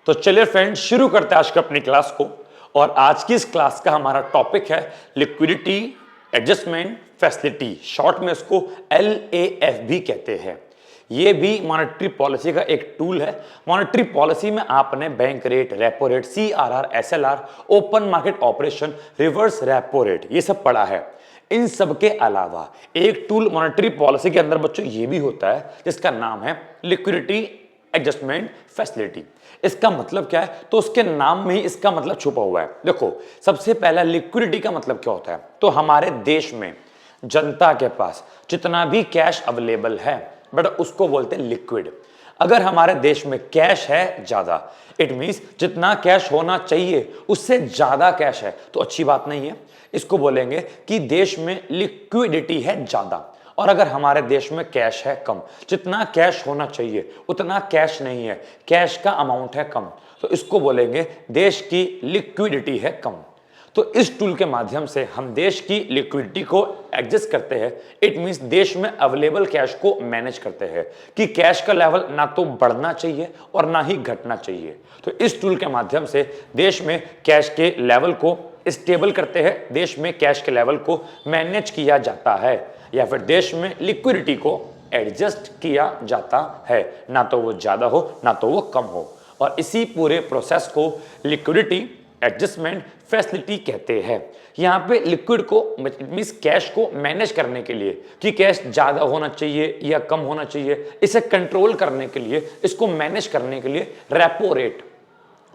तो चलिए फ्रेंड्स शुरू करते हैं आज की अपनी क्लास को। और आज की इस क्लास का हमारा टॉपिक है लिक्विडिटी एडजस्टमेंट फैसिलिटी, शॉर्ट में इसको LAF भी कहते हैं। ये भी मॉनेटरी पॉलिसी का एक टूल है। मॉनेटरी पॉलिसी में आपने bank rate, repo rate, CRR, SLR, open market operation, reverse repo rate, ये सब पढ़ा है। इन सब के अलावा एक टूल मॉनेटरी पॉलिसी के अंदर बच्चों ये भी होता है जिसका नाम है लिक्विडिटी एडजस्टमेंट फैसिलिटी। इसका मतलब क्या है? तो उसके नाम में ही इसका मतलब छुपा हुआ है। देखो, सबसे पहला लिक्विडिटी का मतलब क्या होता है? तो हमारे देश में जनता के पास जितना भी कैश अवेलेबल है बट उसको बोलते हैं लिक्विड। अगर हमारे देश में कैश है ज्यादा, इट मींस जितना कैश होना चाहिए उससे ज्यादा कैश है, तो अच्छी बात नहीं है। इसको बोलेंगे कि देश में लिक्विडिटी है ज्यादा। और अगर हमारे देश में कैश है कम, जितना कैश होना चाहिए उतना कैश नहीं है, कैश का अमाउंट है कम, तो इसको बोलेंगे देश की लिक्विडिटी है कम। तो इस टूल के माध्यम से हम देश की लिक्विडिटी को एडजस्ट करते हैं। इट मींस देश में अवेलेबल कैश को मैनेज करते हैं कि कैश का लेवल ना तो बढ़ना चाहिए और ना ही घटना चाहिए। तो इस टूल के माध्यम से देश में कैश के लेवल को स्टेबल करते हैं, देश में कैश के लेवल को मैनेज किया जाता है, या फिर देश में लिक्विडिटी को एडजस्ट किया जाता है, ना तो वो ज्यादा हो ना तो वो कम हो। और इसी पूरे प्रोसेस को लिक्विडिटी एडजस्टमेंट फैसिलिटी कहते हैं। यहाँ पे लिक्विड को मींस कैश को मैनेज करने के लिए कि कैश ज्यादा होना चाहिए या कम होना चाहिए, इसे कंट्रोल करने के लिए, इसको मैनेज करने के लिए रेपो रेट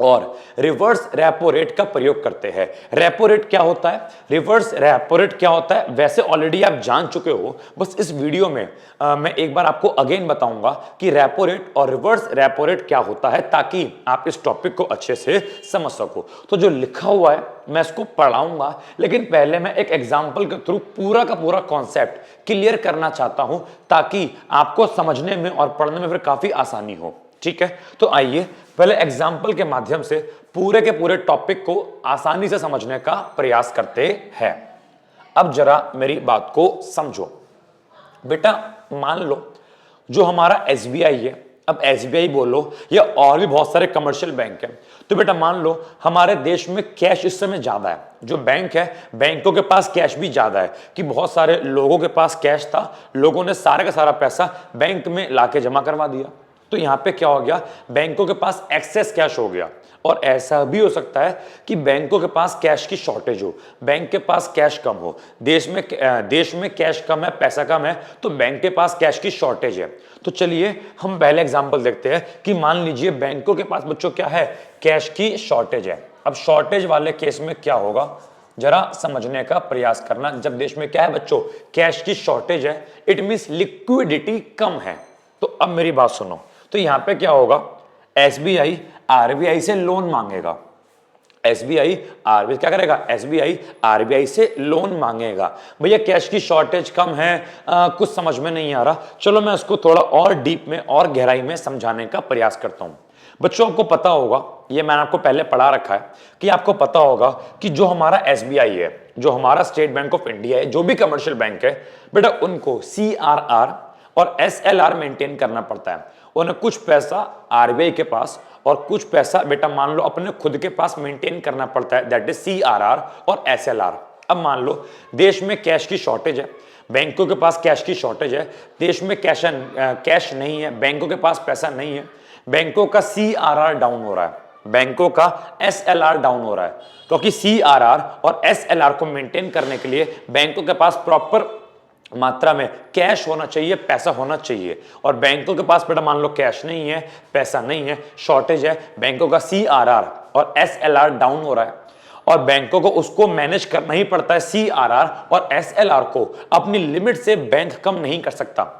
और रिवर्स रेपो रेट का प्रयोग करते हैं। रेपो रेट क्या होता है, रिवर्स रेपो रेट क्या होता है, वैसे ऑलरेडी आप जान चुके हो। बस इस वीडियो में मैं एक बार आपको अगेन बताऊंगा कि रेपो रेट और रिवर्स रेपो रेट क्या होता है, ताकि आप इस टॉपिक को अच्छे से समझ सको। तो जो लिखा हुआ है मैं इसको पढ़ाऊंगा, लेकिन पहले मैं एक एग्जाम्पल के थ्रू पूरा का पूरा कॉन्सेप्ट क्लियर करना चाहता हूं, ताकि आपको समझने में और पढ़ने में फिर काफी आसानी हो। ठीक है, तो आइए पहले एग्जाम्पल के माध्यम से पूरे के पूरे टॉपिक को आसानी से समझने का प्रयास करते हैं। अब जरा मेरी बात को समझो बेटा। मान लो जो हमारा SBI है, अब SBI बोलो या और भी बहुत सारे कमर्शियल बैंक हैं, तो बेटा मान लो हमारे देश में कैश इस समय ज्यादा है। जो बैंक है, बैंकों के पास कैश भी ज्यादा है कि बहुत सारे लोगों के पास कैश था, लोगों ने सारे का सारा पैसा बैंक में लाके जमा करवा दिया। तो यहां पे क्या हो गया, बैंकों के पास एक्सेस कैश हो गया। और ऐसा भी हो सकता है कि बैंकों के पास कैश की शॉर्टेज हो, बैंक के पास कैश कम हो, देश में कैश कम है, पैसा कम है, तो बैंक के पास कैश की शॉर्टेज है। तो चलिए हम पहले एग्जांपल देखते हैं कि मान लीजिए बैंकों के पास बच्चों क्या है, कैश की शॉर्टेज है। अब शॉर्टेज वाले केस में क्या होगा, जरा समझने का प्रयास करना। जब देश में क्या है बच्चों, कैश की शॉर्टेज है, इट मींस लिक्विडिटी कम है। तो अब मेरी बात सुनो, तो यहां पे क्या होगा, SBI RBI से लोन मांगेगा। SBI RBI क्या करेगा, SBI RBI से लोन मांगेगा। भैया कैश की शॉर्टेज कम है, कुछ समझ में नहीं आ रहा, चलो मैं इसको थोड़ा और डीप में और गहराई में समझाने का प्रयास करता हूं। बच्चों आपको पता होगा, ये मैंने आपको पहले पढ़ा रखा है कि आपको पता होगा कि जो हमारा SBI है, जो हमारा स्टेट बैंक ऑफ इंडिया है, जो भी कमर्शियल बैंक है बेटा, उनको CRR और SLR मेंटेन करना पड़ता है। उन्हें कुछ पैसा RBI के पास और कुछ पैसा बेटा मान लो अपने खुद के पास मेंटेन करना पड़ता है, दैट इज CRR और SLR। अब मान लो देश में कैश की शॉर्टेज है, बैंकों के पास कैश की शॉर्टेज है, देश में कैश नहीं है, बैंकों के पास पैसा नहीं है, बैंकों का CRR डाउन हो रहा है, बैंकों का SLR डाउन हो रहा है, क्योंकि CRR और SLR को मेंटेन करने के लिए बैंकों के पास प्रॉपर मात्रा में कैश होना चाहिए, पैसा होना चाहिए। और बैंकों के पास बेटा मान लो कैश नहीं है, पैसा नहीं है, शॉर्टेज है, बैंकों का CRR और SLR डाउन हो रहा है, और बैंकों को उसको मैनेज करना ही पड़ता है। CRR और SLR को अपनी लिमिट से बैंक कम नहीं कर सकता।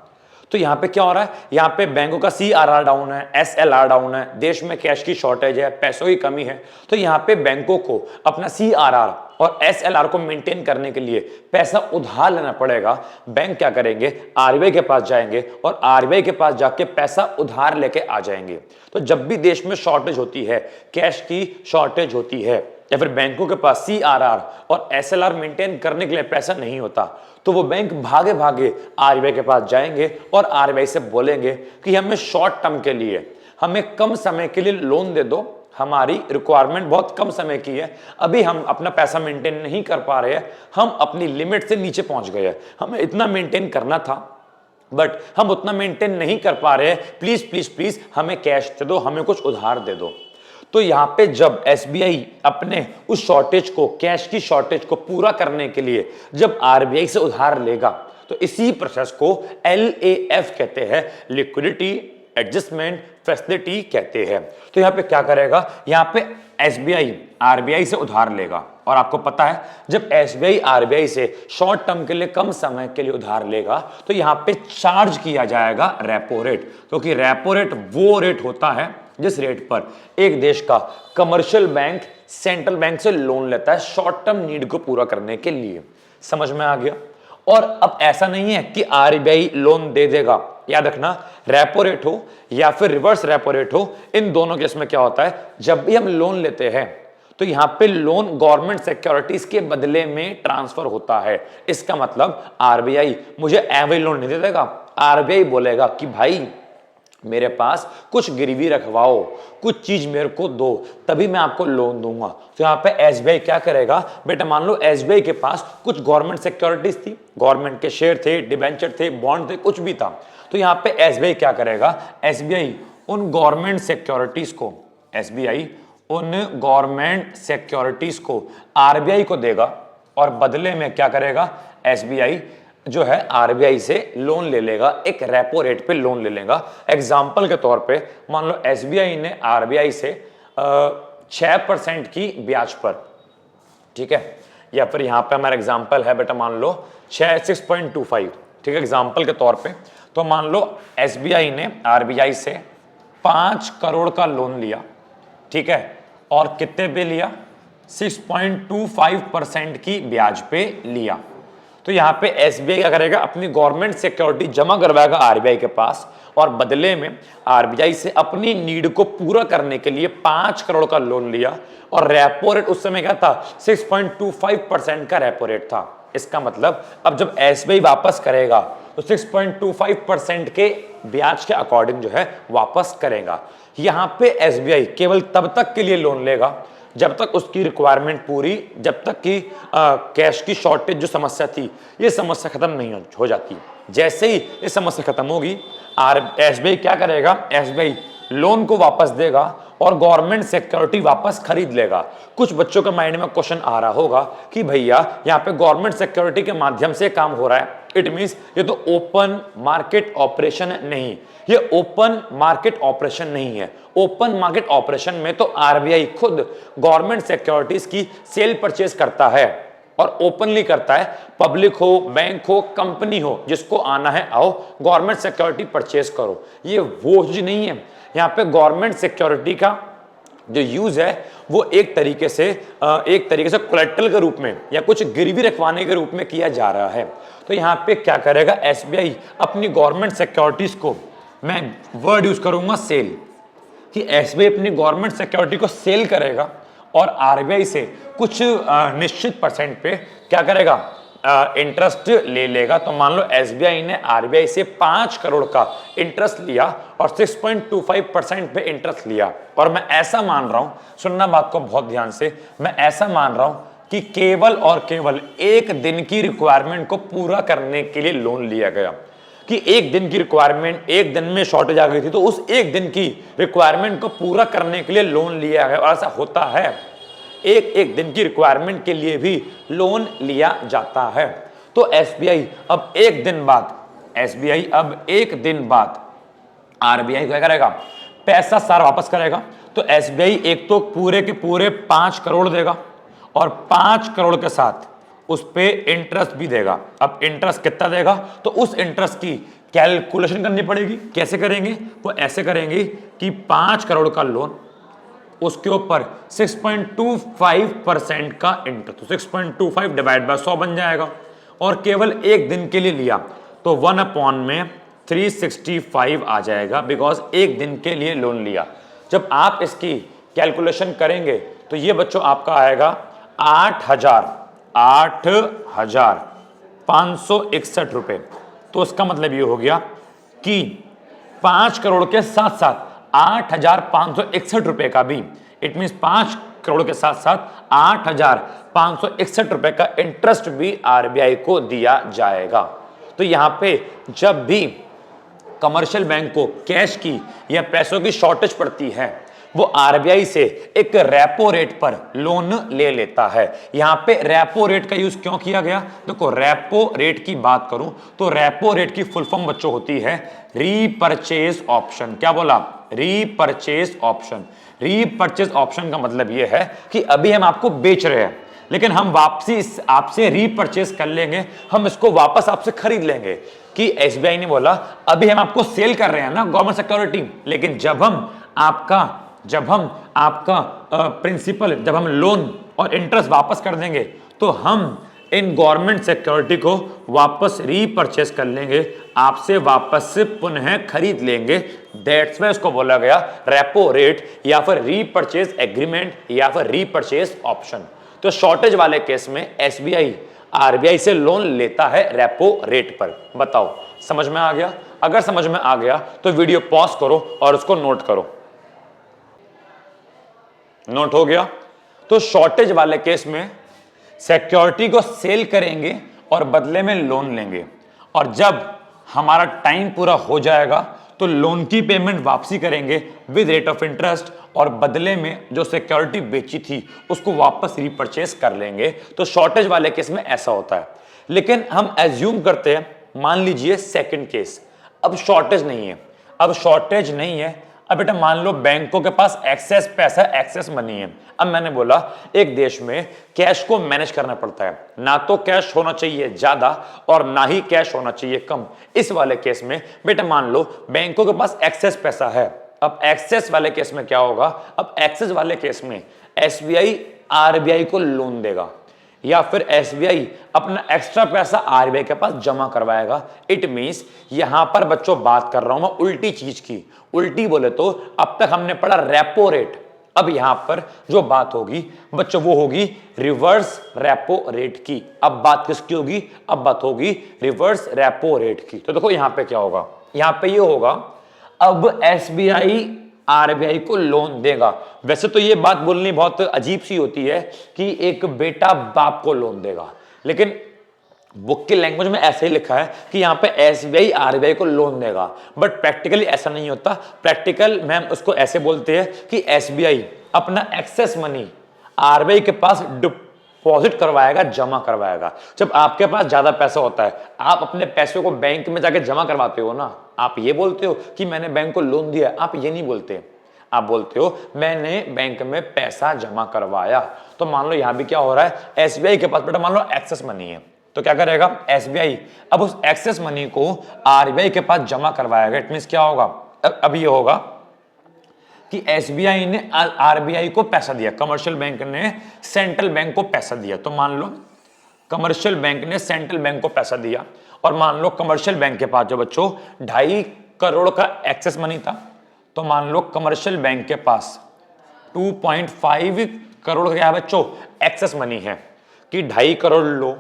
तो यहां पे क्या हो रहा है, यहां पे बैंकों का CRR डाउन है, SLR डाउन है, देश में कैश की शॉर्टेज है, पैसों की कमी है, तो यहां पे बैंकों को अपना CRR और SLR को मेंटेन करने के लिए पैसा उधार लेना पड़ेगा। बैंक क्या करेंगे, RBI के पास जाएंगे और RBI के पास जाके पैसा उधार लेके आ जाएंगे। तो जब भी देश में शॉर्टेज होती है, कैश की शॉर्टेज होती है, या फिर बैंकों के पास CRR और SLR मेंटेन करने के लिए पैसा नहीं होता, तो वो बैंक भागे भागे RBI के पास जाएंगे और RBI से बोलेंगे कि हमें शॉर्ट टर्म के लिए, हमें कम समय के लिए लोन दे दो, हमारी रिक्वायरमेंट बहुत कम समय की है, अभी हम अपना पैसा मेंटेन नहीं कर पा रहे हैं, हम अपनी लिमिट से नीचे पहुंच गए हैं, हमें इतना मेंटेन करना था बट हम उतना मेंटेन नहीं कर पा रहे हैं, प्लीज प्लीज प्लीज हमें कैश दे दो, हमें कुछ उधार दे दो। तो यहां पे जब एसबीआई अपने उस शॉर्टेज को, कैश की शॉर्टेज को पूरा करने के लिए जब आरबीआई से उधार लेगा, तो इसी प्रोसेस को LAF कहते हैं, लिक्विडिटी एडजस्टमेंट फैसिलिटी कहते हैं। तो यहां पे क्या करेगा, यहां पे एसबीआई आरबीआई से उधार लेगा, और आपको पता है जब एसबीआई आरबीआई से शॉर्ट टर्म के लिए, कम समय के लिए उधार लेगा, तो यहां पे चार्ज किया जाएगा रेपो रेट, क्योंकि रेपो रेट वो रेट होता है जिस रेट पर एक देश का कमर्शियल बैंक सेंट्रल बैंक से लोन लेता है शॉर्ट टर्म नीड को पूरा करने के लिए। समझ में आ गया? और अब ऐसा नहीं है कि आरबीआई लोन दे देगा, याद रखना, रेपो रेट हो या फिर रिवर्स रेपो रेट हो, इन दोनों केस में क्या होता है, जब भी हम लोन लेते हैं तो यहां पे लोन गवर्नमेंट सिक्योरिटीज के बदले में ट्रांसफर होता है। इसका मतलब आरबीआई मुझे एवरेज लोन नहीं दे देगा, आरबीआई बोलेगा कि भाई मेरे पास कुछ गिरवी रखवाओ, कुछ चीज मेरे को दो, तभी मैं आपको लोन दूंगा। तो यहाँ पे एसबीआई क्या करेगा, बेटा मान लो एसबीआई के पास कुछ गवर्नमेंट सिक्योरिटीज थी, गवर्नमेंट के शेयर थे, डिबेंचर थे, बॉन्ड थे, कुछ भी था, तो यहाँ पे एसबीआई क्या करेगा, एसबीआई उन गवर्नमेंट सिक्योरिटीज को, एसबीआई उन गवर्नमेंट सिक्योरिटीज को आरबीआई को देगा, और बदले में क्या करेगा, एसबीआई जो है आरबीआई से लोन ले लेगा, एक रेपो रेट पे लोन ले लेगा। एग्जाम्पल के तौर पे मान लो एसबीआई ने आरबीआई से 6% की ब्याज पर, ठीक है, या फिर यहां पे हमारा एग्जाम्पल है बेटा मान लो 6.25, ठीक है, एग्जाम्पल के तौर पे। तो मान लो एसबीआई ने आरबीआई से 5 करोड़ का लोन लिया, ठीक है, और कितने पे लिया, 6.25% की ब्याज पे लिया। तो यहां पे एसबीआई क्या करेगा, अपनी गवर्नमेंट सिक्योरिटी जमा करवाएगा आरबीआई के पास, और बदले में आरबीआई से अपनी नीड को पूरा करने के लिए 5 करोड़ का लोन लिया, और रेपो रेट उस समय क्या था, 6.25% का रेपो रेट था। इसका मतलब अब जब एसबीआई वापस करेगा तो 6.25% के ब्याज के अकॉर्डिंग जो है वापस करेगा। यहां पे एसबीआई केवल तब तक के लिए लोन लेगा जब तक उसकी रिक्वायरमेंट पूरी, जब तक कि कैश की शॉर्टेज जो समस्या थी, ये समस्या खत्म नहीं हो जाती। जैसे ही ये समस्या खत्म होगी, एसबीआई क्या करेगा, एसबीआई लोन को वापस देगा और गवर्नमेंट सिक्योरिटी वापस खरीद लेगा। कुछ बच्चों के माइंड में क्वेश्चन आ रहा होगा कि भैया यहाँ पे गवर्नमेंट सिक्योरिटी के माध्यम से काम हो रहा है, इट मींस ये तो ओपन मार्केट ऑपरेशन नहीं, ये ओपन मार्केट ऑपरेशन नहीं है। ओपन मार्केट ऑपरेशन में तो आरबीआई खुद गवर्नमेंट सिक्योरिटीज की सेल परचेज करता है, और ओपनली करता है, पब्लिक हो, बैंक हो, कंपनी हो, जिसको आना है आओ गवर्नमेंट सिक्योरिटी परचेज करो। ये वो चीज नहीं है। यहाँ पे गवर्नमेंट सिक्योरिटी का जो यूज है वो एक तरीके से कोलेट्रल के रूप में या कुछ गिरवी रखवाने के रूप में किया जा रहा है। तो यहाँ पे क्या करेगा एसबीआई, अपनी गवर्नमेंट सिक्योरिटीज को, मैं वर्ड यूज करूंगा सेल, कि एसबीआई अपनी गवर्नमेंट सिक्योरिटी को सेल करेगा और आरबीआई से कुछ निश्चित परसेंट पे क्या करेगा, इंटरेस्ट ले लेगा। तो मान लो एसबीआई ने आरबीआई से 5 करोड़ का इंटरेस्ट लिया और 6.25% पे इंटरेस्ट लिया, और मैं ऐसा मान रहा हूं, सुनना बात को बहुत ध्यान से, मैं ऐसा मान रहा हूं कि केवल और केवल एक दिन की रिक्वायरमेंट को पूरा करने के लिए लोन लिया गया, कि एक दिन की रिक्वायरमेंट, एक दिन में शॉर्टेज आ गई थी तो उस एक दिन की रिक्वायरमेंट को पूरा करने के लिए लोन लिया गया। और ऐसा होता है, एक दिन की रिक्वायरमेंट के लिए भी लोन लिया जाता है। तो एसबीआई अब एक दिन बाद आरबीआई क्या करेगा, पैसा सारा वापस करेगा। तो एसबीआई एक तो पूरे के पूरे 5 करोड़ देगा, और 5 करोड़ के साथ उस पे इंटरेस्ट भी देगा। अब इंटरेस्ट कितना देगा, तो उस इंटरेस्ट की कैलकुलेशन करनी पड़ेगी। कैसे करेंगे, वो ऐसे करेंगे कि 5 करोड़ का लोन, उसके ऊपर 6.25% का इंटरेस्ट, तो 6.25 डिवाइड बाय 100 बन जाएगा, और केवल एक दिन के लिए लिया तो 1/365 आ जाएगा, बिकॉज एक दिन के लिए लोन लिया। जब आप इसकी कैलकुलेशन करेंगे तो ये बच्चों आपका आएगा 8,561 रुपए। तो उसका मतलब ये हो गया कि 5 करोड़ के साथ साथ 8,561 रुपए का भी, इट मीन 5 करोड़ के साथ साथ 8,561 रुपए का इंटरेस्ट भी आरबीआई को दिया जाएगा। तो यहां पे जब भी कमर्शियल बैंक को कैश की या पैसों की शॉर्टेज पड़ती है, वो आरबीआई से एक रेपो रेट पर लोन ले लेता है। यहां पे रेपो रेट का यूज क्यों किया गया? देखो, रेपो रेट की बात करूं तो रेपो रेट की फुल फॉर्म बच्चों होती है रीपरचेज ऑप्शन। क्या बोला? Repurchase option. रीपरचेज ऑप्शन का मतलब यह है कि अभी हम आपको बेच रहे हैं, लेकिन हम वापसी आपसे रीपरचेज कर लेंगे, हम इसको वापस आपसे खरीद लेंगे। कि एसबीआई ने बोला अभी हम आपको सेल कर रहे हैं ना गवर्नमेंट सिक्योरिटी, लेकिन जब हम आपका प्रिंसिपल, जब हम लोन और इंटरेस्ट वापस कर देंगे, तो हम इन गवर्नमेंट सिक्योरिटी को वापस रीपरचेज कर लेंगे, आपसे वापस से पुनः खरीद लेंगे। दैट्स वाई इसको बोला गया रेपो रेट या फिर रीपरचेज एग्रीमेंट या फिर रीपरचेज ऑप्शन। तो शॉर्टेज वाले केस में एसबीआई आरबीआई से लोन लेता है रेपो रेट पर। बताओ, समझ में आ गया? अगर समझ में आ गया तो वीडियो पॉज करो और उसको नोट करो। नोट हो गया? तो शॉर्टेज वाले केस में सिक्योरिटी को सेल करेंगे और बदले में लोन लेंगे, और जब हमारा टाइम पूरा हो जाएगा तो लोन की पेमेंट वापसी करेंगे विद रेट ऑफ इंटरेस्ट, और बदले में जो सिक्योरिटी बेची थी उसको वापस रीपरचेज कर लेंगे। तो शॉर्टेज वाले केस में ऐसा होता है। लेकिन हम एज्यूम करते हैं, मान लीजिए सेकंड केस, अब शॉर्टेज नहीं है, अब बेटा मान लो बैंकों के पास एक्सेस पैसा, एक्सेस मनी है। अब मैंने बोला एक देश में कैश को मैनेज करना पड़ता है, ना तो कैश होना चाहिए ज्यादा और ना ही कैश होना चाहिए कम। इस वाले केस में बेटा मान लो बैंकों के पास एक्सेस पैसा है। अब एक्सेस वाले केस में क्या होगा? अब एक्सेस वाले केस में एसबीआई आरबीआई को लोन देगा, या फिर एसबीआई अपना एक्स्ट्रा पैसा आरबीआई के पास जमा करवाएगा। इट मींस यहां पर बच्चों बात कर रहा हूं मैं उल्टी चीज की। उल्टी बोले तो अब तक हमने पढ़ा रेपो रेट, अब यहां पर जो बात होगी बच्चों वो होगी रिवर्स रेपो रेट की। अब बात किसकी होगी? अब बात होगी रिवर्स रेपो रेट की। तो देखो यहां पे क्या होगा, यहां पे ये होगा अब एसबीआई आरबीआई को लोन देगा। वैसे तो ये बात बोलनी बहुत अजीब सी होती है कि एक बेटा बाप को लोन देगा, लेकिन बुक की लैंग्वेज में ऐसे ही लिखा है कि यहां पे एसबीआई आरबीआई को लोन देगा, बट प्रैक्टिकली ऐसा नहीं होता। प्रैक्टिकल में हम उसको ऐसे बोलते हैं कि एसबीआई अपना एक्सेस मनी आरबीआई के पास डिपॉजिट करवाएगा, जमा करवाएगा। जब आपके पास ज्यादा पैसा होता है, आप अपने पैसे को बैंक में जाके जमा करवाते हो ना, आप ये बोलते हो कि मैंने बैंक को लोन दिया, आप ये नहीं बोलते, आप बोलते हो मैंने बैंक में पैसा जमा करवाया। तो मान लो यहां भी क्या हो रहा है, एसबीआई के पास बेटा मान लो एक्सेस मनी है, तो क्या करेगा एसबीआई? अब उस एक्सेस मनी को आरबीआई के पास जमा करवाएगा। इट मींस क्या होगा? अब ये होगा कि एसबीआई ने आरबीआई को पैसा दिया, कमर्शियल बैंक ने सेंट्रल बैंक को पैसा दिया। तो मान लो कमर्शियल बैंक ने सेंट्रल बैंक को पैसा दिया, और मान लो कमर्शियल बैंक के पास जो बच्चों 2.5 करोड़ का एक्सेस मनी था, तो मान लो कमर्शियल बैंक के पास 2.5 करोड़ का बच्चों एक्सेस मनी है कि 2.5 करोड़ लो,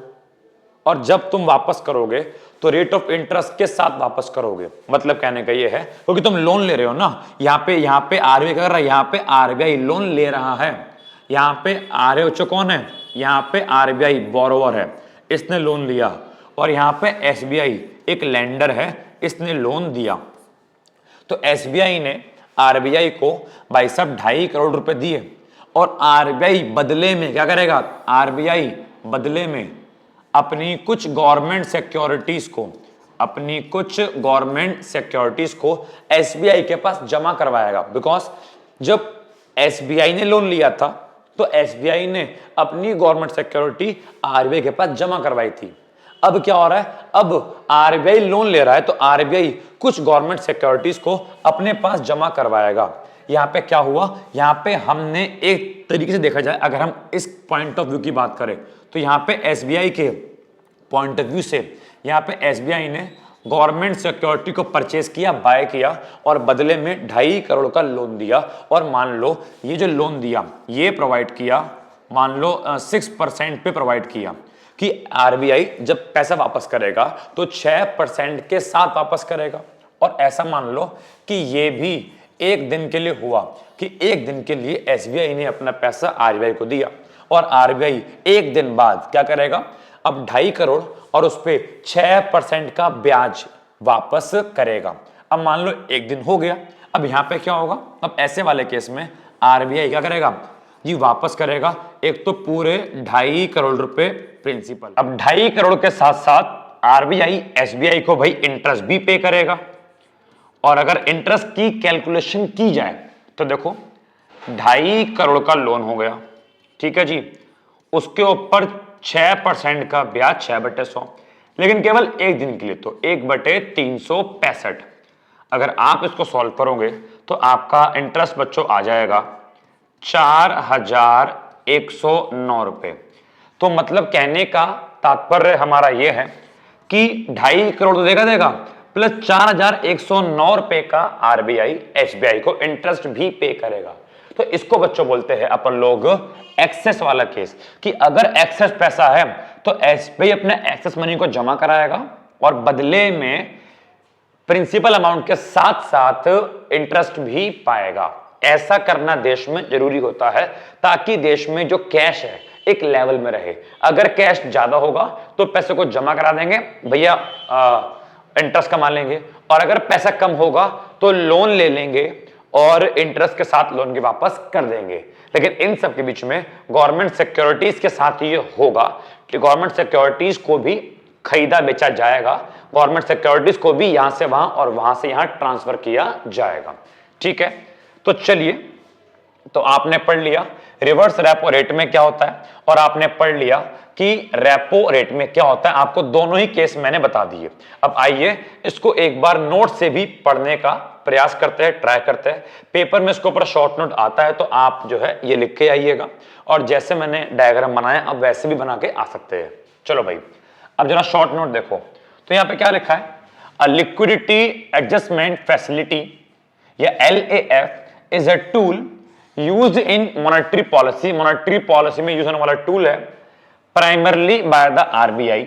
और जब तुम वापस करोगे तो रेट ऑफ इंटरेस्ट के साथ वापस करोगे। मतलब कहने का ये है क्योंकि तुम लोन ले रहे हो ना, यहां पे आरबीआई कर रहा है, यहां पे आरबीआई लोन ले रहा है, यहां पे आरबीआई कौन है? यहां पे आरबीआई बोरोवर है, इसने लोन लिया, और यहां पे एसबीआई एक लेंडर है, इसने लोन दिया। तो एसबीआई ने आरबीआई को भाई साहब 2.5 करोड़ रुपए दिए, और आरबीआई बदले में क्या करेगा? आरबीआई बदले में अपनी कुछ गवर्नमेंट सिक्योरिटीज को एसबीआई के पास जमा करवाएगा। बिकॉज जब एसबीआई ने लोन लिया था तो एसबीआई ने अपनी गवर्नमेंट सिक्योरिटी आरबीआई के पास जमा करवाई थी। अब क्या हो रहा है? अब आरबीआई लोन ले रहा है, तो आरबीआई कुछ गवर्नमेंट सिक्योरिटीज को अपने पास जमा करवाएगा। यहां पे क्या हुआ? यहां पे हमने एक तरीके से देखा जाए, अगर हम इस पॉइंट ऑफ व्यू की बात करें, तो यहां पे एसबीआई के पॉइंट ऑफ व्यू से यहां पे एसबीआई ने गवर्नमेंट सिक्योरिटी को परचेज किया, बाय किया, और बदले में 2.5 करोड़ का लोन दिया। और मान लो ये जो लोन दिया ये प्रोवाइड किया, मान लो 6% पे प्रोवाइड किया कि आरबीआई जब पैसा वापस करेगा तो 6% के साथ वापस करेगा। और ऐसा मान लो कि ये भी एक दिन के लिए हुआ कि एक दिन के लिए एसबीआई ने अपना पैसा आरबीआई को दिया और आरबीआई एक दिन बाद क्या करेगा, अब 2.5 करोड़ और उस पे 6% का ब्याज वापस करेगा। अब मान लो एक दिन हो गया, अब यहां पे क्या होगा, अब ऐसे वाले केस में आरबीआई क्या करेगा जी, वापस करेगा एक तो पूरे 2.5 करोड़ रुपए प्रिंसिपल। अब 2.5 करोड़ के साथ साथ आरबीआई एसबीआई को भाई इंटरेस्ट भी पे करेगा। और अगर इंटरेस्ट की कैलकुलेशन की जाए तो देखो 2.5 करोड़ का लोन हो गया, ठीक है जी, उसके ऊपर 6% का ब्याज 6/100, लेकिन केवल एक दिन के लिए, तो 1/365। अगर आप इसको सॉल्व करोगे तो आपका इंटरेस्ट बच्चों आ जाएगा 4,109 रुपए। तो मतलब कहने का तात्पर्य हमारा यह है कि 2.5 करोड़ तो देगा प्लस 4,109 रुपए का आरबीआई एसबीआई को इंटरेस्ट भी पे करेगा। तो इसको बच्चों बोलते हैं अपन लोग एक्सेस वाला केस, कि अगर एक्सेस पैसा है तो एसबीआई अपने एक्सेस मनी को जमा कराएगा और बदले में प्रिंसिपल अमाउंट के साथ साथ इंटरेस्ट भी पाएगा। ऐसा करना देश में जरूरी होता है ताकि देश में जो कैश है एक लेवल में रहे। अगर कैश ज्यादा होगा तो पैसे को जमा करा देंगे भैया, इंटरेस्ट कमा लेंगे, और अगर पैसा कम होगा तो लोन ले लेंगे और इंटरेस्ट के साथ लोन के वापस कर देंगे। लेकिन इन सब के बीच में गवर्नमेंट सिक्योरिटीज के साथ ये होगा कि गवर्नमेंट सिक्योरिटीज को भी खरीदा बेचा जाएगा, गवर्नमेंट सिक्योरिटीज को भी यहां से वहां और वहां से यहां ट्रांसफर किया जाएगा। ठीक है, तो चलिए, तो आपने पढ़ लिया रिवर्स रेपो रेट में क्या होता है और आपने पढ़ लिया कि रेपो रेट में क्या होता है। आपको दोनों ही केस मैंने बता दिए। अब आइए इसको एक बार नोट से भी पढ़ने का प्रयास करते हैं, ट्राई करते हैं। पेपर में इसके ऊपर शॉर्ट नोट आता है तो आप जो है ये लिख के आइएगा, और जैसे मैंने डायग्राम बनाया अब वैसे भी बना के आ सकते हैं। चलो भाई, अब जरा शॉर्ट नोट देखो, तो यहां पे क्या लिखा है, अ लिक्विडिटी एडजस्टमेंट फैसिलिटी या LAF is a tool used in monetary policy. Monetary policy में यूज होने वाला टूल है, primarily by the RBI,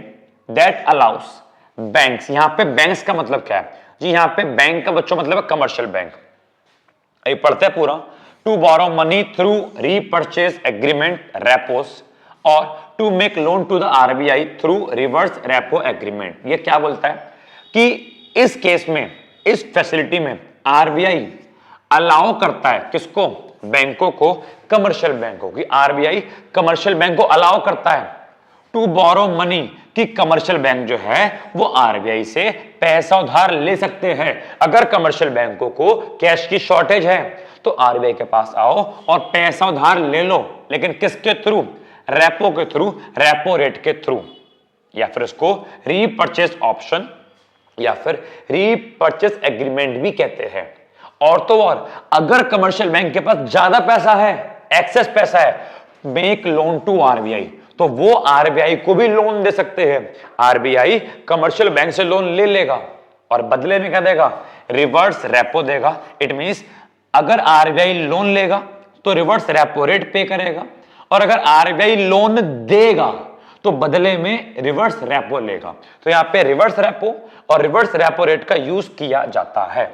that allows banks. यहां पे बैंक्स का मतलब क्या है जी, यहां पे बैंक का बच्चों मतलब है कमर्शियल बैंक। ये पढ़ते हैं पूरा, to borrow money through repurchase agreement repos और to make loan to the RBI through reverse repo agreement. ये क्या बोलता है कि इस केस में, इस फैसिलिटी में आरबीआई अलाउ करता है किसको, बैंकों को, कमर्शियल बैंकों की। आरबीआई कमर्शियल बैंक को अलाउ करता है टू बोरो मनी, कि कमर्शियल बैंक जो है वो आरबीआई से पैसा उधार ले सकते हैं। अगर कमर्शियल बैंकों को कैश की शॉर्टेज है तो आरबीआई के पास आओ और पैसा उधार ले लो, लेकिन किसके थ्रू, रेपो के थ्रू, रेपो रेट के थ्रू, या फिर इसको रीपर्चेज ऑप्शन या फिर रीपर्चेज एग्रीमेंट भी कहते हैं। और तो और अगर कमर्शियल बैंक के पास ज्यादा पैसा है, एक्सेस पैसा है, मेक लोन टू आरबीआई, तो वो आरबीआई को भी लोन दे सकते हैं। आरबीआई कमर्शियल बैंक से लोन ले लेगा और बदले में क्या देगा, रिवर्स रेपो देगा। इट मींस अगर आरबीआई लोन लेगा तो रिवर्स रेपो रेट पे करेगा, और अगर आरबीआई लोन देगा तो बदले में रिवर्स रेपो लेगा। तो यहां पे रिवर्स रेपो और रिवर्स रेपो रेट का यूज किया जाता है।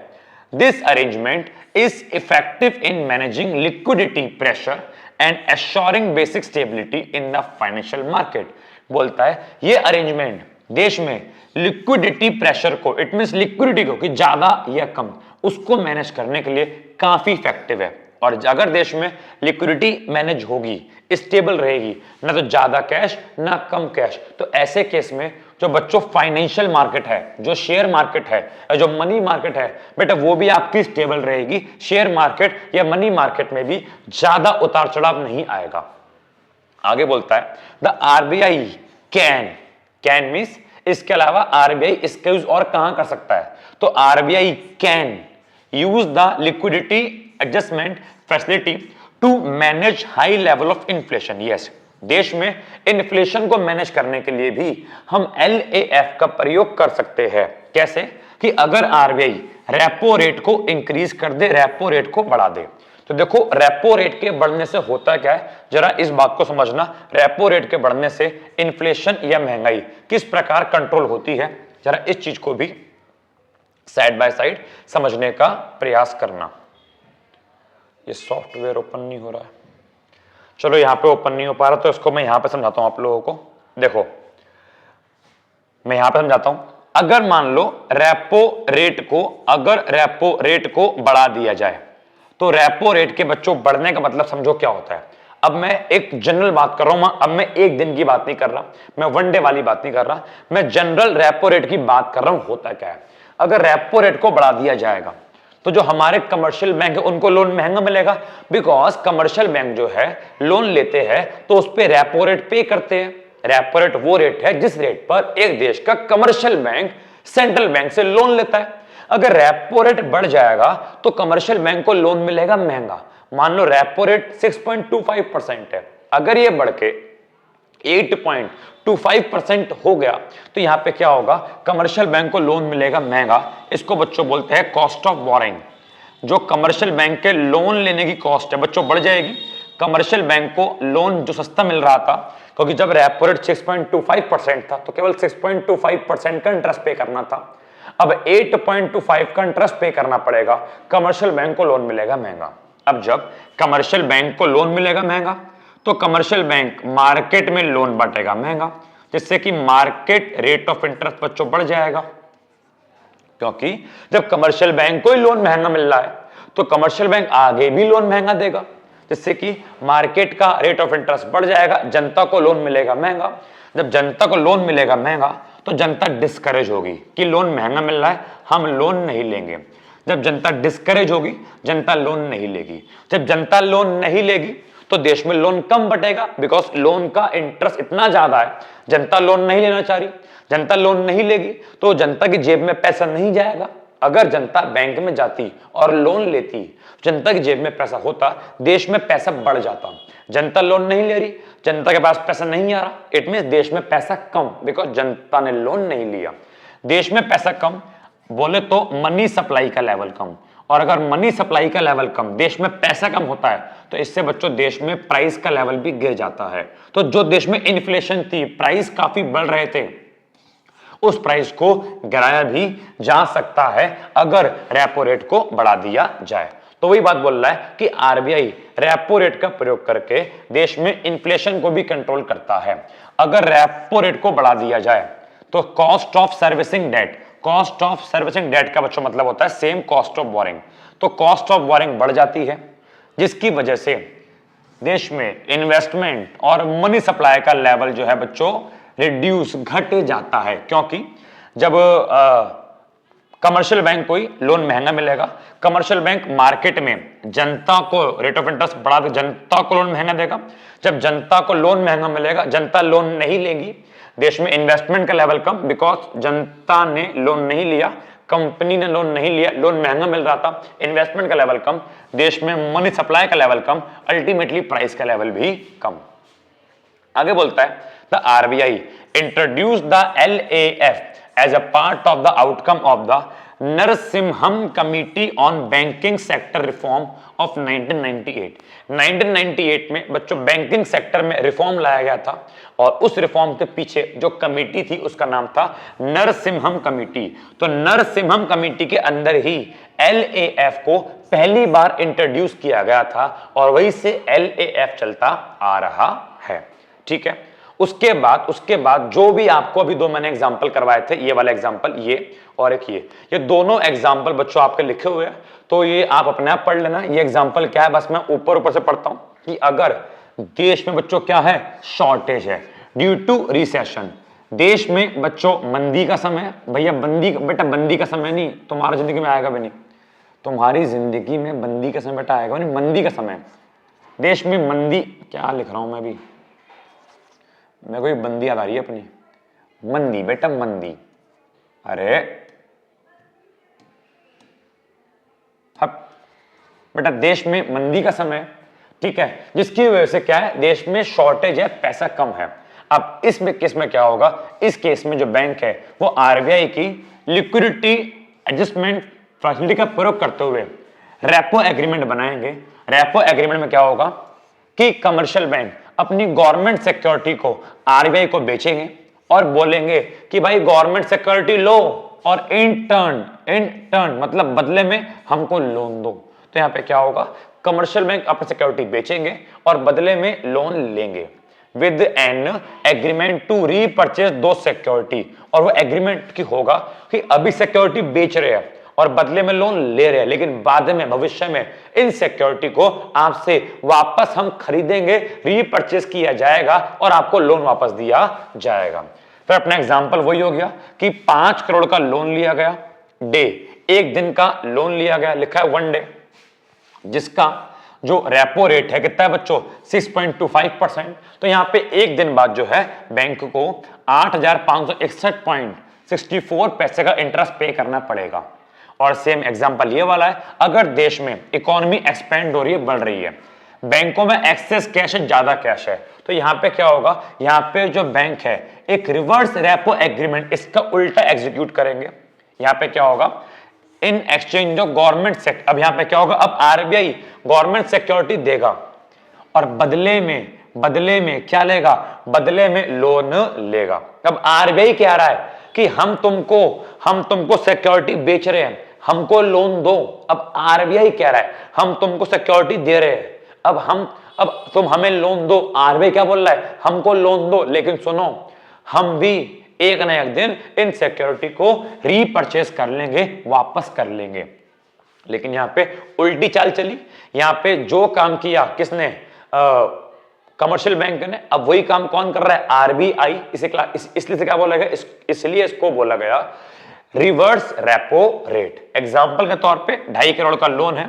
This arrangement is effective in managing liquidity pressure and assuring basic stability in the financial market. बोलता है ये अरेंजमेंट देश में लिक्विडिटी प्रेशर को, इट मींस लिक्विडिटी को कि ज्यादा या कम, उसको मैनेज करने के लिए काफी इफेक्टिव है। और अगर देश में लिक्विडिटी मैनेज होगी, स्टेबल रहेगी, ना तो ज्यादा कैश ना कम कैश, तो ऐसे केस में जो बच्चों फाइनेंशियल मार्केट है, जो शेयर मार्केट है, जो मनी मार्केट है, बेटा वो भी आपकी स्टेबल रहेगी। शेयर मार्केट या मनी मार्केट में भी ज्यादा उतार चढ़ाव नहीं आएगा। आगे बोलता है द आरबीआई कैन मींस इसके अलावा आरबीआई इसका यूज और कहां कर सकता है, तो RBI can use the liquidity adjustment facility to manage high level of inflation. Yes, देश में इन्फ्लेशन को मैनेज करने के लिए भी हम LAF का प्रयोग कर सकते हैं। कैसे कि अगर आरबीआई रेपो रेट को इंक्रीज कर दे, रेपो रेट को बढ़ा दे, तो देखो रेपो रेट के बढ़ने से होता क्या है, जरा इस बात को समझना। रेपो रेट के बढ़ने से इन्फ्लेशन या महंगाई किस प्रकार कंट्रोल होती है, जरा इस चीज को भी साइड बाय साइड समझने का प्रयास करना। ये सॉफ्टवेयर ओपन नहीं हो रहा है, चलो यहां पे ओपन नहीं हो पा रहा तो इसको मैं यहां पे समझाता हूं आप लोगों को। देखो मैं यहां पे समझाता हूं, अगर मान लो रेपो रेट को बढ़ा दिया जाए तो रेपो रेट के बच्चों बढ़ने का मतलब समझो क्या होता है। अब मैं एक जनरल बात कर रहा हूं, अब मैं एक दिन की बात नहीं कर रहा, मैं वन डे वाली बात नहीं कर रहा, मैं जनरल रेपो रेट की बात कर रहा हूं। होता क्या है, अगर रेपो रेट को बढ़ा दिया जाएगा तो जो हमारे कमर्शियल बैंक है उनको लोन महंगा मिलेगा, बिकॉज कमर्शियल बैंक जो है लोन लेते हैं तो उस पर रेपो रेट पे करते हैं। रेपो रेट वो रेट है जिस रेट पर एक देश का कमर्शियल बैंक सेंट्रल बैंक से लोन लेता है। अगर रेपो रेट बढ़ जाएगा तो कमर्शियल बैंक को लोन मिलेगा महंगा। मान लो रेपो रेट 6.25% है, अगर ये बढ़ के 8.25% हो गया तो यहां पे क्या होगा, कमर्शियल बैंक को लोन मिलेगा महंगा। इसको बच्चों बोलते हैं कॉस्ट ऑफ बोरिंग। जो कमर्शियल बैंक के लोन लेने की कॉस्ट है बच्चों बढ़ जाएगी। कमर्शियल बैंक को लोन जो सस्ता मिल रहा था, क्योंकि जब रेपो रेट 6.25% था तो केवल 6.25% का इंटरेस्ट पे करना था, अब 8.25 का इंटरेस्ट पे करना पड़ेगा, कमर्शियल बैंक को लोन मिलेगा महंगा। अब जब कमर्शियल बैंक को लोन मिलेगा महंगा तो कमर्शियल बैंक मार्केट में लोन बांटेगा महंगा, जिससे कि मार्केट रेट ऑफ इंटरेस्ट बच्चों बढ़ जाएगा। क्योंकि जब कमर्शियल बैंक को ही लोन महंगा मिल रहा है तो कमर्शियल बैंक आगे भी लोन महंगा देगा, जिससे कि मार्केट का रेट ऑफ इंटरेस्ट बढ़ जाएगा, जनता को लोन मिलेगा महंगा। जब जनता को लोन मिलेगा महंगा तो जनता डिस्करेज होगी कि लोन महंगा मिल रहा है, हम लोन नहीं लेंगे। जब जनता डिस्करेज होगी, जनता लोन नहीं लेगी। जब जनता लोन नहीं लेगी तो देश में लोन कम बटेगा, बिकॉज लोन का इंटरेस्ट इतना ज्यादा है, जनता लोन नहीं लेना चाह रही। जनता लोन नहीं लेगी तो जनता की जेब में पैसा नहीं जाएगा। अगर जनता बैंक में जाती और लोन लेती, जनता की जेब में पैसा होता, देश में पैसा बढ़ जाता। जनता लोन नहीं ले रही, जनता के पास पैसा नहीं आ रहा, इट मींस देश में पैसा कम, बिकॉज जनता ने लोन नहीं लिया। देश में पैसा कम बोले तो मनी सप्लाई का लेवल कम, और अगर मनी सप्लाई का लेवल कम, देश में पैसा कम होता है तो इससे बच्चों देश में प्राइस का लेवल भी गिर जाता है। तो जो देश में इन्फ्लेशन थी, प्राइस काफी बढ़ रहे थे, उस प्राइस को गिराया भी जा सकता है अगर रेपो रेट को बढ़ा दिया जाए। तो वही बात बोल रहा है कि आरबीआई रेपो रेट का प्रयोग करके देश में इन्फ्लेशन को भी कंट्रोल करता है। अगर रेपो रेट को बढ़ा दिया जाए तो cost of servicing debt, cost of servicing debt का बच्चों मतलब होता है सेम कॉस्ट ऑफ बोरिंग। तो कॉस्ट ऑफ बोरिंग बढ़ जाती है, जिसकी वजह से देश में इन्वेस्टमेंट और मनी सप्लाई का लेवल जो है बच्चों रिड्यूस, घट जाता है। क्योंकि जब कमर्शियल बैंक को ही लोन महंगा मिलेगा, कमर्शियल बैंक मार्केट में जनता को रेट ऑफ इंटरेस्ट बढ़ा दे, जनता को लोन महंगा देगा। जब जनता को लोन महंगा मिलेगा, जनता लोन नहीं लेगी, देश में इन्वेस्टमेंट का लेवल कम, बिकॉज जनता ने लोन नहीं लिया, कंपनी ने लोन नहीं लिया, लोन महंगा मिल रहा था, इन्वेस्टमेंट का लेवल कम, देश में मनी सप्लाई का लेवल कम, अल्टीमेटली प्राइस का लेवल भी कम। आगे बोलता है the RBI introduce the LAF as a part of the outcome of the Narasimham committee on banking sector reform of 1998। 1998 में बच्चों बैंकिंग सेक्टर में रिफॉर्म लाया गया था, और उस रिफॉर्म के पीछे जो कमिटी थी उसका नाम था नरसिम्हम कमिटी। तो नरसिम्हम कमिटी के अंदर ही LAF को पहली बार इंट्रोड्यूस किया गया था, और वहीं से LAF चलता आ रहा है। ठीक है, उसके बाद जो भी आपको अभी दो मैंने एग्जांपल करवाए थे, ये वाला एग्जांपल ये और एक ये दोनों एग्जांपल बच्चों आपके लिखे हुए हैं, तो ये आप अपने आप पढ़ लेना। ये एग्जांपल क्या है, बस मैं ऊपर से पढ़ता हूं कि अगर देश में बच्चों क्या है, शॉर्टेज है ड्यू टू रिसेशन, देश में बच्चों मंदी का समय, भैया बेटा बंदी का समय नहीं, तुम्हारी जिंदगी में आएगा भी नहीं, तुम्हारी जिंदगी में बंदी का समय बेटा आएगा नहीं, मंदी का समय। देश में मंदी, क्या लिख रहा हूं मैं भी, मेरे को बंदी याद आ रही है अपनी, मंदी बेटा मंदी, अरे बेटा देश में मंदी का समय, ठीक है, जिसकी वजह से क्या है, देश में शॉर्टेज है, पैसा कम है। अब इसमें केस में क्या होगा, इस केस में जो बैंक है वो आरबीआई की लिक्विडिटी एडजस्टमेंट फैसिलिटी का प्रयोग करते हुए रेपो एग्रीमेंट बनाएंगे। रेपो एग्रीमेंट में क्या होगा कि कमर्शियल बैंक अपनी गवर्नमेंट सिक्योरिटी को आरबीआई को बेचेंगे और बोलेंगे कि भाई गवर्नमेंट सिक्योरिटी लो, और इन टर्न मतलब बदले में हमको लोन दो। तो यहां पे क्या होगा, कमर्शियल बैंक अपनी सिक्योरिटी बेचेंगे और बदले में लोन लेंगे with an agreement to repurchase दो सिक्योरिटी। और वो एग्रीमेंट की होगा कि अभी सिक्योरिटी बेच रहे हैं और बदले में लोन ले रहे हैं, लेकिन बाद में भविष्य में इन सिक्योरिटी को आपसे वापस हम खरीदेंगे, रीपरचेज किया जाएगा और आपको लोन वापस दिया जाएगा। फिर अपना एग्जांपल वही हो गया कि 5 करोड़ का लोन लिया गया, डे 1 दिन का लोन लिया गया, लिखा है 1 डे, जिसका जो रेपो रेट है कितना है बच्चों 6.25%। तो यहां पे 1 दिन बाद जो है बैंक को 8,561.64 पैसे का इंटरेस्ट पे करना पड़ेगा। और सेम एग्जांपल ये वाला है, अगर देश में इकोनॉमी एक्सपेंड हो रही है, बढ़ रही है, बैंकों में एक्सेस कैश है, ज्यादा कैश है, तो यहां पे क्या होगा, यहां पे जो बैंक है एक रिवर्स रेपो एग्रीमेंट इसका उल्टा एग्जीक्यूट करेंगे। यहां पे क्या होगा, in exchange of government sector, अब यहां पे क्या होगा, अब आरबीआई गवर्नमेंट सिक्योरिटी देगा और बदले में क्या लेगा, बदले में लोन लेगा। अब आरबीआई कह रहा है कि हम तुमको सिक्योरिटी बेच रहे हैं, हमको लोन दो। अब आरबीआई कह रहा है हम तुमको सिक्योरिटी दे रहे हैं, अब तुम हमें लोन दो। आरबीआई क्या बोल रहा है, हमको लोन दो, लेकिन सुनो हम भी एक ना एक दिन इन सिक्योरिटी को रीपरचेज कर लेंगे, वापस कर लेंगे। लेकिन यहां पे उल्टी चाल चली, यहां पे जो काम किया किसने, कमर्शियल बैंक ने, अब वही काम कौन कर रहा है, आरबीआई। इसलिए क्या बोला गया, इसलिए इसको बोला गया रिवर्स रेपो रेट। एग्जांपल के तौर पे 2.5 करोड़ का लोन है,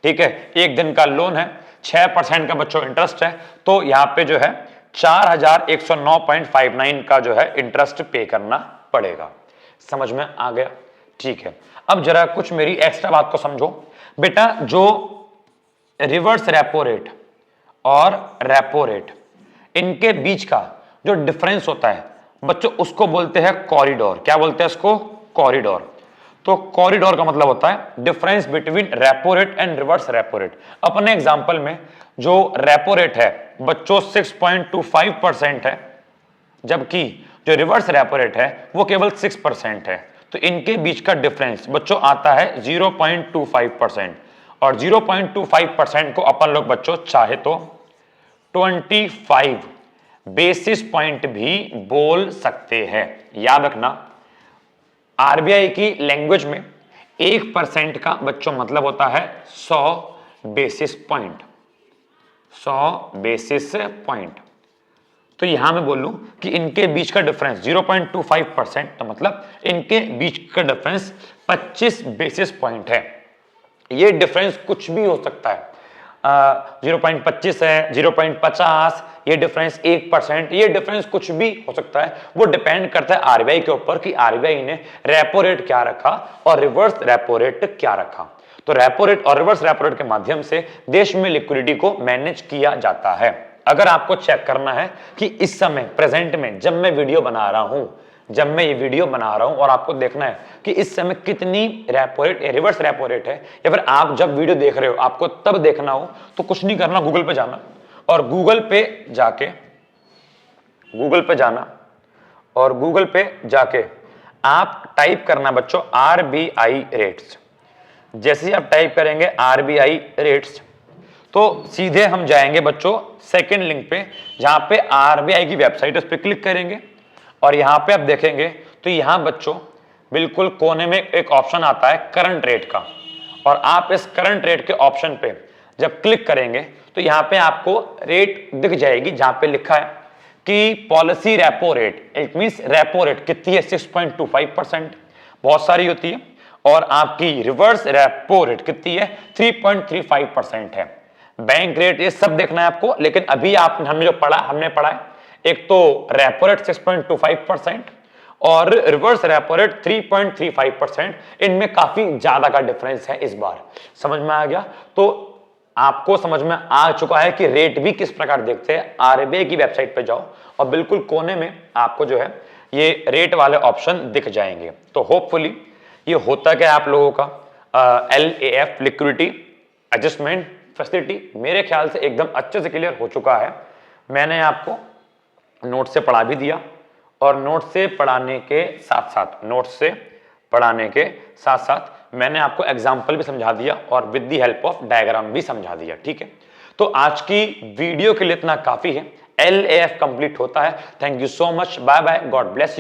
ठीक है, 1 दिन का लोन है, 6% का बच्चों इंटरेस्ट है, तो यहां पे जो है 4,109.59 का जो है इंटरेस्ट पे करना पड़ेगा। समझ में आ गया, ठीक है। अब जरा कुछ मेरी एक्स्ट्रा बात को समझो बेटा, जो रिवर्स रेपो रेट और रेपो रेट इनके बीच का जो डिफरेंस होता है बच्चों, उसको बोलते हैं कॉरिडोर। क्या बोलते हैं इसको, कॉरिडोर। तो कॉरिडोर का मतलब होता है difference between repo rate and reverse repo rate. अपने एग्जांपल में जो रेपो रेट है बच्चों 6.25% है, जबकि जो रिवर्स रेपो रेट है वो केवल 6% है। तो इनके बीच का डिफरेंस बच्चों आता है 0.25%। और 0.25% को अपन लोग बच्चों चाहे तो 25 बेसिस पॉइंट भी बोल सकते हैं। याद रखना, आरबीआई की लैंग्वेज में 1% का बच्चों मतलब होता है 100 बेसिस पॉइंट, 100 बेसिस पॉइंट। तो यहां मैं बोलूं कि इनके बीच का डिफरेंस 0.25%, तो मतलब इनके बीच का डिफरेंस 25 बेसिस पॉइंट है। ये डिफरेंस कुछ भी हो सकता है, 0.25 है, 0.50, ये डिफरेंस 1%, ये डिफरेंस कुछ भी हो सकता है। वो डिपेंड करता है आरबीआई के ऊपर कि आरबीआई ने रेपो रेट क्या रखा और रिवर्स रेपो रेट क्या रखा। तो रेपो रेट और रिवर्स रेपो रेट के माध्यम से देश में लिक्विडिटी को मैनेज किया जाता है। अगर आपको चेक करना है कि इस समय प्रेजेंट में जब मैं वीडियो बना रहा हूं, और आपको देखना है कि इस समय कितनी repo rate, reverse repo rate है, या फिर आप जब वीडियो देख रहे हो आपको तब देखना हो, तो कुछ नहीं करना, गूगल पे जाना और गूगल पे जाके आप टाइप करना बच्चों आरबीआई रेट्स। जैसे ही आप टाइप करेंगे आरबीआई रेट्स, तो सीधे हम जाएंगे बच्चों सेकंड लिंक पे, जहां पे आरबीआई की वेबसाइट, उस पर क्लिक करेंगे और यहां पे आप देखेंगे तो यहां बच्चों बिल्कुल कोने में एक ऑप्शन आता है करंट रेट का, और आप इस करंट रेट के ऑप्शन पे जब क्लिक करेंगे तो यहां पे आपको रेट दिख जाएगी, जहां पे लिखा है कि policy repo rate, it means repo rate कितनी है, 6.25%, बहुत सारी होती है, और आपकी रिवर्स रेपो रेट कितनी है, 3.35% है। बैंक रेट ये सब देखना है आपको, लेकिन अभी हमने पढ़ा है एक तो रेपो रेट 6.25% और रिवर्स रेपो रेट 3.35%, इनमें काफी ज्यादा का डिफरेंस है। इस बार समझ में आ गया, तो आपको समझ में आ चुका है कि रेट भी किस प्रकार देखते हैं। आरबीआई की वेबसाइट पे जाओ और बिल्कुल कोने में आपको जो है ये रेट वाले ऑप्शन दिख जाएंगे। तो होपफुली ये होता क्या आप लोगों का LAF लिक्विडिटी एडजस्टमेंट फैसिलिटी मेरे ख्याल से एकदम अच्छे से क्लियर हो चुका है। मैंने आपको नोट से पढ़ा भी दिया, और नोट से पढ़ाने के साथ साथ मैंने आपको एग्जाम्पल भी समझा दिया और with the help of diagram भी समझा दिया। ठीक है, तो आज की वीडियो के लिए इतना काफी है। LAF कंप्लीट होता है। Thank you so much, bye bye, God bless you.